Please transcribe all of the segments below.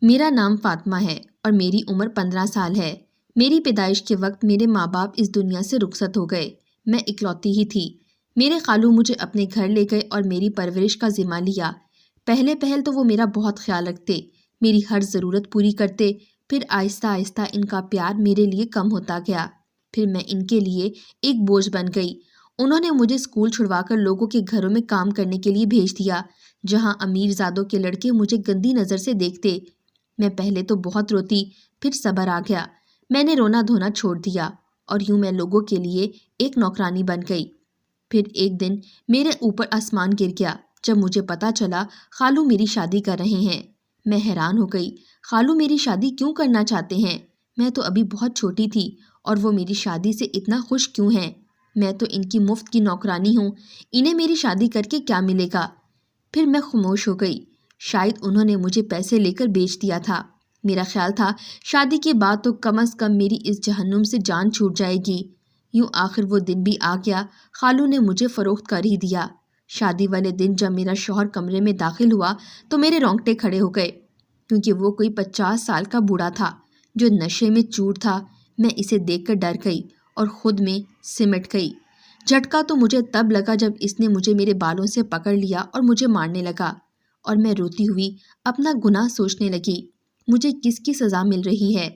میرا نام فاطمہ ہے اور میری عمر 15 سال ہے۔ میری پیدائش کے وقت میرے ماں باپ اس دنیا سے رخصت ہو گئے۔ میں اکلوتی ہی تھی۔ میرے خالو مجھے اپنے گھر لے گئے اور میری پرورش کا ذمہ لیا۔ پہل تو وہ میرا بہت خیال رکھتے، میری ہر ضرورت پوری کرتے، پھر آہستہ آہستہ ان کا پیار میرے لیے کم ہوتا گیا۔ پھر میں ان کے لیے ایک بوجھ بن گئی۔ انہوں نے مجھے اسکول چھڑوا کر لوگوں کے گھروں میں کام کرنے کے لیے بھیج دیا، جہاں امیر زادوں کے لڑکے مجھے گندی نظر سے دیکھتے۔ میں پہلے تو بہت روتی، پھر صبر آ گیا۔ میں نے رونا دھونا چھوڑ دیا اور یوں میں لوگوں کے لیے ایک نوکرانی بن گئی۔ پھر ایک دن میرے اوپر آسمان گر گیا جب مجھے پتا چلا خالو میری شادی کر رہے ہیں۔ میں حیران ہو گئی، خالو میری شادی کیوں کرنا چاہتے ہیں؟ میں تو ابھی بہت چھوٹی تھی اور وہ میری شادی سے اتنا خوش کیوں ہیں؟ میں تو ان کی مفت کی نوکرانی ہوں، انہیں میری شادی کر کے کیا ملے گا؟ پھر میں خاموش ہو گئی۔ شاید انہوں نے مجھے پیسے لے کر بیچ دیا تھا۔ میرا خیال تھا شادی کے بعد تو کم از کم میری اس جہنم سے جان چھوٹ جائے گی۔ یوں آخر وہ دن بھی آ گیا، خالو نے مجھے فروخت کر ہی دیا۔ شادی والے دن جب میرا شوہر کمرے میں داخل ہوا تو میرے رونگٹے کھڑے ہو گئے، کیونکہ وہ کوئی 50 سال کا بوڑھا تھا جو نشے میں چور تھا۔ میں اسے دیکھ کر ڈر گئی اور خود میں سمٹ گئی۔ جھٹکا تو مجھے تب لگا جب اس نے مجھے میرے بالوں سے پکڑ لیا اور مجھے مارنے لگا، اور میں روتی ہوئی اپنا گناہ سوچنے لگی۔ مجھے کس کی سزا مل رہی ہے؟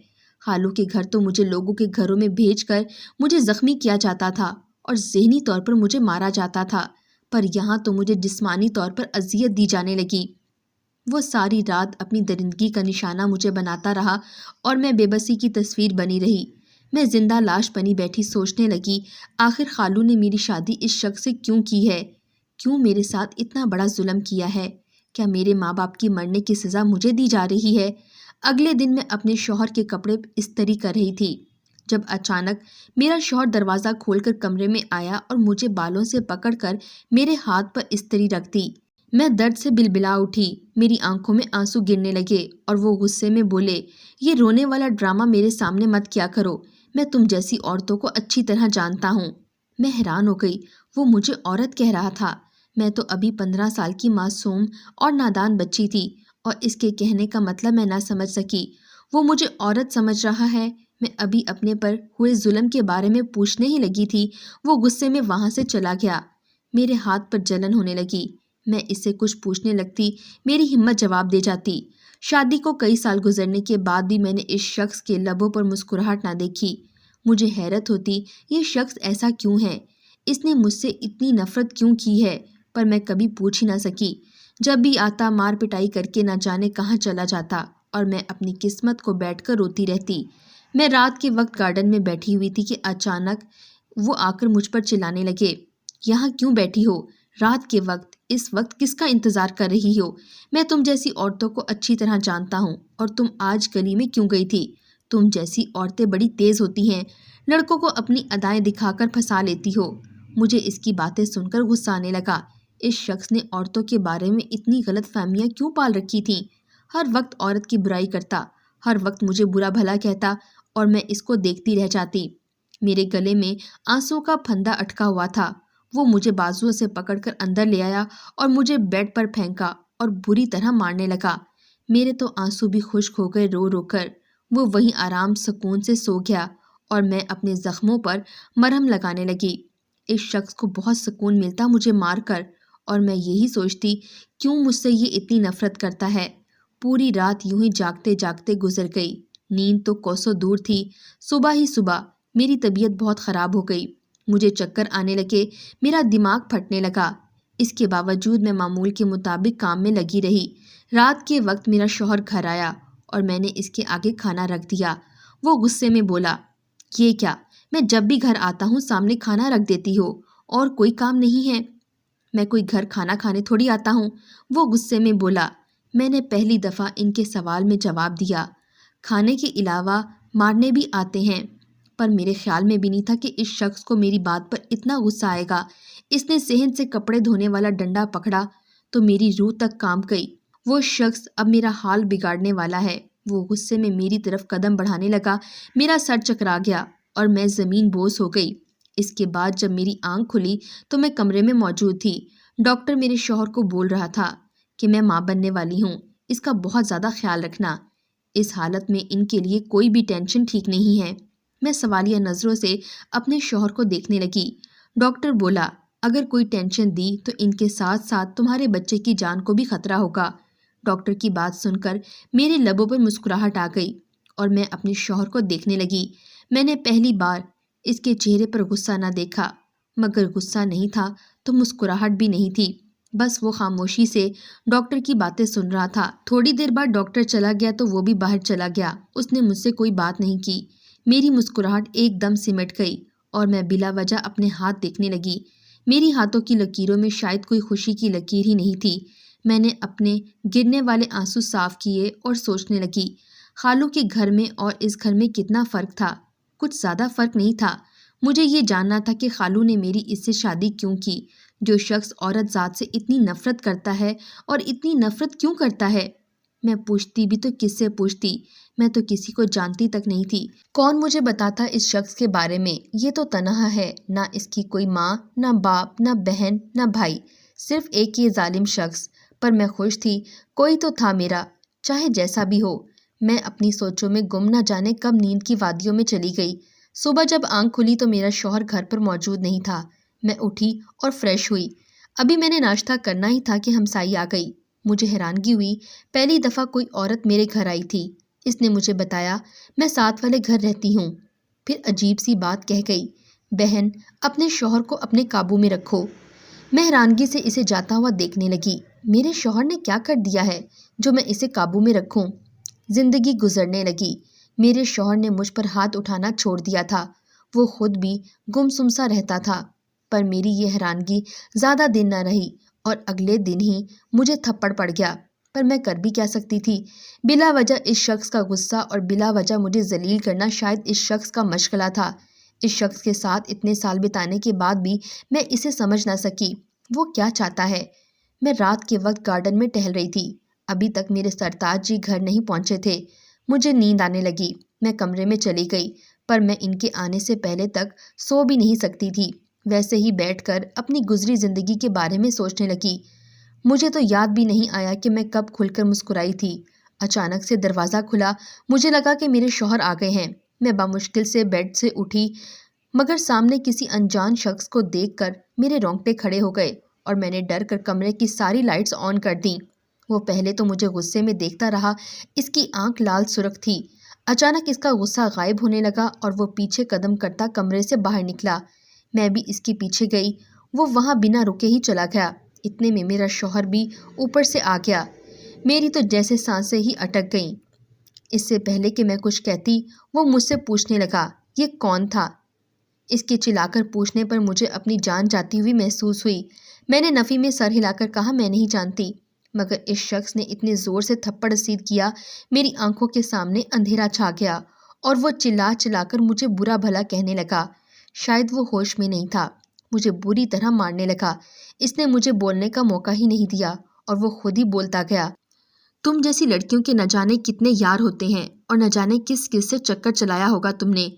خالو کے گھر تو مجھے لوگوں کے گھروں میں بھیج کر مجھے زخمی کیا جاتا تھا اور ذہنی طور پر مجھے مارا جاتا تھا، پر یہاں تو مجھے جسمانی طور پر اذیت دی جانے لگی۔ وہ ساری رات اپنی درندگی کا نشانہ مجھے بناتا رہا اور میں بے بسی کی تصویر بنی رہی۔ میں زندہ لاش بنی بیٹھی سوچنے لگی، آخر خالو نے میری شادی اس شخص سے کیوں کی ہے؟ کیوں میرے ساتھ اتنا بڑا ظلم کیا ہے؟ کیا میرے ماں باپ کی مرنے کی سزا مجھے دی جا رہی ہے؟ اگلے دن میں اپنے شوہر کے کپڑے استری کر رہی تھی جب اچانک میرا شوہر دروازہ کھول کر کمرے میں آیا اور مجھے بالوں سے پکڑ کر میرے ہاتھ پر استری رکھ دی۔ میں درد سے بلبلا اٹھی، میری آنکھوں میں آنسو گرنے لگے اور وہ غصے میں بولے، یہ رونے والا ڈرامہ میرے سامنے مت کیا کرو، میں تم جیسی عورتوں کو اچھی طرح جانتا ہوں۔ میں حیران ہو گئی، وہ مجھے عورت کہہ رہا تھا؟ میں تو ابھی 15 سال کی معصوم اور نادان بچی تھی، اور اس کے کہنے کا مطلب میں نہ سمجھ سکی۔ وہ مجھے عورت سمجھ رہا ہے؟ میں ابھی اپنے پر ہوئے ظلم کے بارے میں پوچھنے ہی لگی تھی، وہ غصے میں وہاں سے چلا گیا۔ میرے ہاتھ پر جلن ہونے لگی۔ میں اس سے کچھ پوچھنے لگتی، میری ہمت جواب دے جاتی۔ شادی کو کئی سال گزرنے کے بعد بھی میں نے اس شخص کے لبوں پر مسکراہٹ نہ دیکھی۔ مجھے حیرت ہوتی، یہ شخص ایسا کیوں ہے؟ اس نے مجھ سے اتنی نفرت کیوں کی ہے؟ پر میں کبھی پوچھ ہی نہ سکی۔ جب بھی آتا مار پٹائی کر کے نہ جانے کہاں چلا جاتا اور میں اپنی قسمت کو بیٹھ کر روتی رہتی۔ میں رات کے وقت گارڈن میں بیٹھی ہوئی تھی کہ اچانک وہ آ کر مجھ پر چلانے لگے، یہاں کیوں بیٹھی ہو؟ رات کے وقت، اس وقت کس کا انتظار کر رہی ہو؟ میں تم جیسی عورتوں کو اچھی طرح جانتا ہوں، اور تم آج گلی میں کیوں گئی تھی؟ تم جیسی عورتیں بڑی تیز ہوتی ہیں، لڑکوں کو اپنی ادائیں دکھا کر پھنسا لیتی ہو۔ مجھے اس کی باتیں سن کر غصہ آنے لگا۔ اس شخص نے عورتوں کے بارے میں اتنی غلط فہمیاں کیوں پال رکھی تھیں؟ ہر وقت عورت کی برائی کرتا، ہر وقت مجھے برا بھلا کہتا، اور میں اس کو دیکھتی رہ جاتی۔ میرے گلے میں آنسوں کا پھندا اٹکا ہوا تھا۔ وہ مجھے بازوؤں سے پکڑ کر اندر لے آیا اور مجھے بیڈ پر پھینکا اور بری طرح مارنے لگا۔ میرے تو آنسو بھی خشک ہو گئے رو رو کر۔ وہ وہیں آرام سکون سے سو گیا اور میں اپنے زخموں پر مرہم لگانے لگی۔ اس شخص کو بہت سکون ملتا مجھے مار کر، اور میں یہی سوچتی، کیوں مجھ سے یہ اتنی نفرت کرتا ہے؟ پوری رات یوں ہی جاگتے جاگتے گزر گئی۔ نیند تو کوسوں دور تھی۔ صبح ہی صبح میری طبیعت بہت خراب ہو گئی، مجھے چکر آنے لگے، میرا دماغ پھٹنے لگا۔ اس کے باوجود میں معمول کے مطابق کام میں لگی رہی۔ رات کے وقت میرا شوہر گھر آیا اور میں نے اس کے آگے کھانا رکھ دیا۔ وہ غصے میں بولا، یہ کیا؟ میں جب بھی گھر آتا ہوں سامنے کھانا رکھ دیتی ہو، اور کوئی کام نہیں ہے؟ میں کوئی گھر کھانا کھانے تھوڑی آتا ہوں۔ وہ غصے میں بولا۔ میں نے پہلی دفعہ ان کے سوال میں جواب دیا، کھانے کے علاوہ مارنے بھی آتے ہیں، پر میرے خیال میں بھی نہیں تھا کہ اس شخص کو میری بات پر اتنا غصہ آئے گا۔ اس نے صحن سے کپڑے دھونے والا ڈنڈا پکڑا تو میری روح تک کانپ گئی۔ وہ شخص اب میرا حال بگاڑنے والا ہے۔ وہ غصے میں میری طرف قدم بڑھانے لگا، میرا سر چکرا گیا اور میں زمین بوس ہو گئی۔ اس کے بعد جب میری آنکھ کھلی تو میں کمرے میں موجود تھی۔ ڈاکٹر میرے شوہر کو بول رہا تھا کہ میں ماں بننے والی ہوں، اس کا بہت زیادہ خیال رکھنا۔ اس حالت میں ان کے لیے کوئی بھی ٹینشن ٹھیک نہیں ہے۔ میں سوالیہ نظروں سے اپنے شوہر کو دیکھنے لگی۔ ڈاکٹر بولا، اگر کوئی ٹینشن دی تو ان کے ساتھ ساتھ تمہارے بچے کی جان کو بھی خطرہ ہوگا۔ ڈاکٹر کی بات سن کر میرے لبوں پر مسکراہٹ آ گئی اور میں اپنے شوہر کو دیکھنے لگی۔ میں نے پہلی بار اس کے چہرے پر غصہ نہ دیکھا، مگر غصہ نہیں تھا تو مسکراہٹ بھی نہیں تھی، بس وہ خاموشی سے ڈاکٹر کی باتیں سن رہا تھا۔ تھوڑی دیر بعد ڈاکٹر چلا گیا تو وہ بھی باہر چلا گیا۔ اس نے مجھ سے کوئی بات نہیں کی۔ میری مسکراہٹ ایک دم سمٹ گئی اور میں بلا وجہ اپنے ہاتھ دیکھنے لگی۔ میری ہاتھوں کی لکیروں میں شاید کوئی خوشی کی لکیر ہی نہیں تھی۔ میں نے اپنے گرنے والے آنسو صاف کیے اور سوچنے لگی، خالو کے گھر میں اور اس گھر میں کتنا فرق تھا۔ کچھ زیادہ فرق نہیں تھا۔ مجھے یہ جاننا تھا کہ خالو نے میری اس سے شادی کیوں کی۔ جو شخص عورت ذات سے اتنی نفرت کرتا ہے اور اتنی نفرت کیوں کرتا ہے؟ میں پوچھتی بھی تو کس سے پوچھتی؟ میں تو کسی کو جانتی تک نہیں تھی۔ کون مجھے بتاتا اس شخص کے بارے میں؟ یہ تو تنہا ہے، نہ اس کی کوئی ماں، نہ باپ، نہ بہن، نہ بھائی، صرف ایک یہ ظالم شخص۔ پر میں خوش تھی، کوئی تو تھا میرا، چاہے جیسا بھی ہو۔ میں اپنی سوچوں میں گم نہ جانے کب نیند کی وادیوں میں چلی گئی۔ صبح جب آنکھ کھلی تو میرا شوہر گھر پر موجود نہیں تھا۔ میں اٹھی اور فریش ہوئی۔ ابھی میں نے ناشتہ کرنا ہی تھا کہ ہمسائی آ گئی۔ مجھے حیرانگی ہوئی، پہلی دفعہ کوئی عورت میرے گھر آئی تھی۔ اس نے مجھے بتایا میں ساتھ والے گھر رہتی ہوں۔ پھر عجیب سی بات کہہ گئی، بہن اپنے شوہر کو اپنے قابو میں رکھو۔ میں حیرانگی سے اسے جاتا ہوا دیکھنے لگی۔ میرے شوہر نے کیا کر دیا ہے جو میں اسے قابو میں رکھوں؟ زندگی گزرنے لگی۔ میرے شوہر نے مجھ پر ہاتھ اٹھانا چھوڑ دیا تھا۔ وہ خود بھی گمسم سا رہتا تھا۔ پر میری یہ حیرانگی زیادہ دن نہ رہی اور اگلے دن ہی مجھے تھپڑ پڑ گیا۔ پر میں کر بھی کیا سکتی تھی؟ بلا وجہ اس شخص کا غصہ اور بلا وجہ مجھے ذلیل کرنا شاید اس شخص کا مشغلہ تھا۔ اس شخص کے ساتھ اتنے سال بتانے کے بعد بھی میں اسے سمجھ نہ سکی، وہ کیا چاہتا ہے۔ میں رات کے وقت گارڈن میں ٹہل رہی تھی۔ ابھی تک میرے سرتاج جی گھر نہیں پہنچے تھے۔ مجھے نیند آنے لگی۔ میں کمرے میں چلی گئی، پر میں ان کے آنے سے پہلے تک سو بھی نہیں سکتی تھی۔ ویسے ہی بیٹھ کر اپنی گزری زندگی کے بارے میں سوچنے لگی۔ مجھے تو یاد بھی نہیں آیا کہ میں کب کھل کر مسکرائی تھی۔ اچانک سے دروازہ کھلا، مجھے لگا کہ میرے شوہر آ گئے ہیں۔ میں بمشکل سے بیڈ سے اٹھی، مگر سامنے کسی انجان شخص کو دیکھ کر میرے رونگٹے کھڑے ہو گئے اور میں نے ڈر کر کمرے کی ساری لائٹس آن کر دیں۔ وہ پہلے تو مجھے غصے میں دیکھتا رہا، اس کی آنکھ لال سرخ تھی۔ اچانک اس کا غصہ غائب ہونے لگا اور وہ پیچھے قدم کرتا کمرے سے باہر نکلا۔ میں بھی اس کے پیچھے گئی۔ وہ وہاں بنا رکے ہی چلا گیا۔ اتنے میں میرا شوہر بھی اوپر سے آ گیا۔ میری تو جیسے سانسیں ہی اٹک گئیں۔ اس سے پہلے کہ میں کچھ کہتی، وہ مجھ سے پوچھنے لگا، یہ کون تھا؟ اس کے چلا کر پوچھنے پر مجھے اپنی جان جاتی ہوئی محسوس ہوئی۔ میں نے نفی میں سر ہلا کر کہا، میں نہیں جانتی۔ مگر اس شخص نے اتنے زور سے تھپڑ رسید کیا، میری آنکھوں کے سامنے اندھیرا چھا گیا اور وہ چلا چلا کر مجھے برا بھلا کہنے لگا۔ شاید وہ ہوش میں نہیں تھا، مجھے بری طرح مارنے لگا۔ اس نے مجھے بولنے کا موقع ہی نہیں دیا اور وہ خود ہی بولتا گیا، تم جیسی لڑکیوں کے نہ جانے کتنے یار ہوتے ہیں اور نہ جانے کس کس سے چکر چلایا ہوگا تم نے۔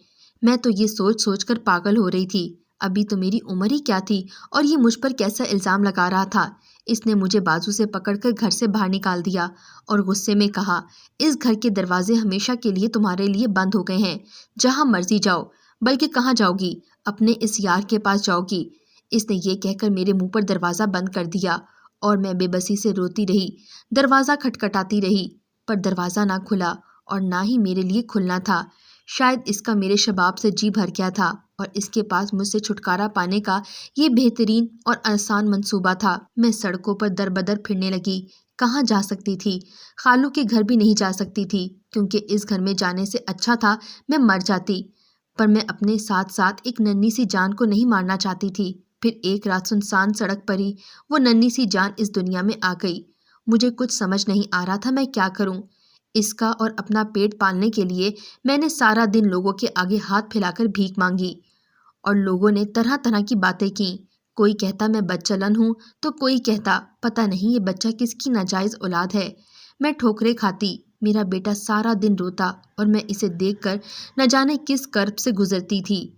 میں تو یہ سوچ سوچ کر پاگل ہو رہی تھی۔ ابھی تو میری عمر ہی کیا تھی اور یہ مجھ پر کیسا الزام لگا رہا تھا۔ اس نے مجھے بازو سے پکڑ کر گھر سے باہر نکال دیا اور غصے میں کہا، اس گھر کے دروازے ہمیشہ کے لیے تمہارے لیے بند ہو گئے ہیں، جہاں مرضی جاؤ۔ بلکہ کہاں جاؤ گی؟ اپنے اس یار کے پاس جاؤ گی۔ اس نے یہ کہہ کر میرے منہ پر دروازہ بند کر دیا اور میں بے بسی سے روتی رہی، دروازہ کھٹکھٹاتی رہی، پر دروازہ نہ کھلا اور نہ ہی میرے لیے کھلنا تھا۔ شاید اس کا میرے شباب سے جی بھر گیا تھا اور اس کے پاس مجھ سے چھٹکارا پانے کا یہ بہترین اور آسان منصوبہ تھا۔ میں سڑکوں پر در بدر پھرنے لگی۔ کہاں جا سکتی تھی؟ خالو کے گھر بھی نہیں جا سکتی تھی، کیونکہ اس گھر میں جانے سے اچھا تھا میں مر جاتی۔ پر میں اپنے ساتھ ساتھ ایک ننھی سی جان کو نہیں مارنا چاہتی تھی۔ پھر ایک رات سنسان سڑک پر ہی وہ ننھی سی جان اس دنیا میں آ گئی۔ مجھے کچھ سمجھ نہیں آ رہا تھا میں کیا کروں۔ اس کا اور اپنا پیٹ پالنے کے لیے میں نے سارا دن لوگوں کے آگے ہاتھ پھیلا کر بھیک مانگی اور لوگوں نے طرح طرح کی باتیں کیں۔ کوئی کہتا میں بدچلن ہوں تو کوئی کہتا پتہ نہیں یہ بچہ کس کی ناجائز اولاد ہے۔ میں ٹھوکریں کھاتی، میرا بیٹا سارا دن روتا اور میں اسے دیکھ کر نہ جانے کس کرب سے گزرتی تھی۔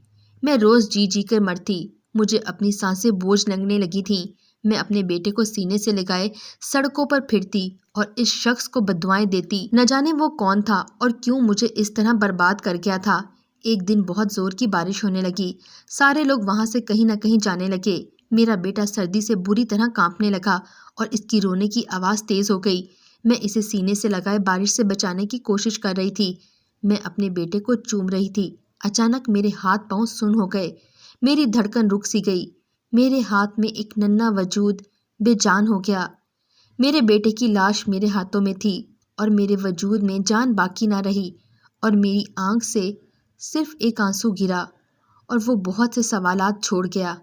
میں روز جی جی کر مرتی، مجھے اپنی سانسیں بوجھ لگنے لگی تھیں۔ میں اپنے بیٹے کو سینے سے لگائے سڑکوں پر پھرتی اور اس شخص کو بددعائیں دیتی۔ نہ جانے وہ کون تھا اور کیوں مجھے اس طرح برباد کر گیا تھا۔ ایک دن بہت زور کی بارش ہونے لگی، سارے لوگ وہاں سے کہیں نہ کہیں جانے لگے۔ میرا بیٹا سردی سے بری طرح کانپنے لگا اور اس کی رونے کی آواز تیز ہو گئی۔ میں اسے سینے سے لگائے بارش سے بچانے کی کوشش کر رہی تھی۔ میں اپنے بیٹے کو چوم رہی تھی۔ اچانک میرے ہاتھ پاؤں سن ہو گئے، میری دھڑکن رک سی گئی، میرے ہاتھ میں ایک ننھا وجود بے جان ہو گیا۔ میرے بیٹے کی لاش میرے ہاتھوں میں تھی اور میرے وجود میں جان باقی نہ رہی، اور میری آنکھ سے صرف ایک آنسو گرا اور وہ بہت سے سوالات چھوڑ گیا۔